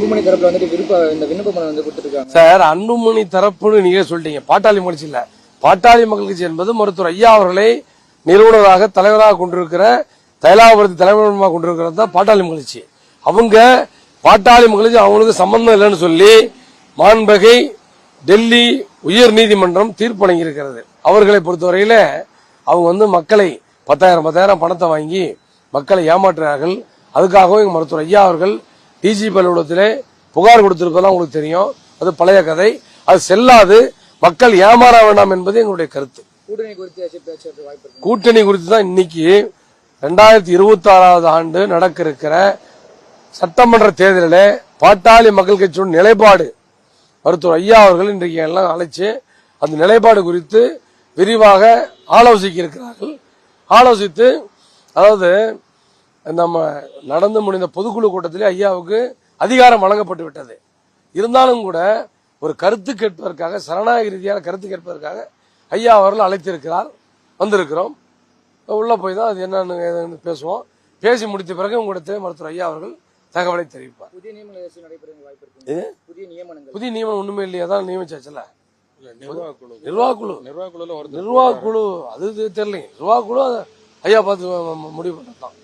அன்புமணி தரப்புல வந்துட்டு இந்த விண்ணப்ப மனு வந்து கொடுத்துருக்காங்க சார். அன்புமணி தரப்புன்னு நீங்க சொல்லிட்டீங்க. பாட்டாளி மகிழ்ச்சி இல்ல, பாட்டாளி மக்கள் கட்சி என்பது மருத்துவர் ஐயா அவர்களை நிறுவனராக தலைவராக கொண்டிருக்கிற தைலாபுரத்தை தலைவராக கொண்டிருக்கிறது தான் பாட்டாளி மகிழ்ச்சி. அவங்க பாட்டாளி மகிழ்ச்சி அவங்களுக்கு சம்பந்தம் இல்லைன்னு சொல்லி மாண்பகை டெல்லி உயர் நீதிமன்றம் தீர்ப்பு வழங்கியிருக்கிறது. அவர்களை பொறுத்தவரையில அவங்க மக்களை 10,000 பணத்தை வாங்கி மக்களை ஏமாற்றுகிறார்கள். அதுக்காகவும் மருத்துவர் ஐயா அவர்கள் டிஜிபி அலுவலகத்திலே புகார் கொடுத்திருப்பதெல்லாம் உங்களுக்கு தெரியும். அது பழைய கதை, அது செல்லாது. மக்கள் ஏமாற வேண்டாம் என்பது எங்களுடைய கருத்து. கூட்டணி குறித்து தான் இன்னைக்கு 2026 ஆண்டு நடக்க இருக்கிற சட்டமன்ற தேர்தலில் பாட்டாளி மக்கள் கட்சியோட நிலைப்பாடு மருத்துவர் ஐயா அவர்கள் இன்றைக்கு எல்லாம் அழைச்சு அந்த நிலைப்பாடு குறித்து விரிவாக ஆலோசிக்க இருக்கிறார்கள். ஆலோசித்து அதாவது நம்ம நடந்து முடிந்த பொதுக்குழு கூட்டத்திலே ஐயாவுக்கு அதிகாரம் வழங்கப்பட்டு விட்டது. இருந்தாலும் கூட ஒரு கருத்து கேட்பதற்காக, சரணாகி ரீதியான கருத்து கேட்பதற்காக ஐயா அவர்கள் அழைத்திருக்கிறார். வந்திருக்கிறோம். உள்ள போய் தான் அது என்னன்னு பேசுவோம். பேசி முடித்த பிறகு உங்களிடத்தில் மருத்துவர் ஐயா அவர்கள் தகவலை தெரிவிப்பார். புதிய நியமனம் ஒண்ணுமே இல்லையா? தான் நியமிச்சாச்சுல நிர்வாக குழு அது தெரியல. நிர்வாக குழு ஐயா பார்த்து முடிவு பண்ணதான்.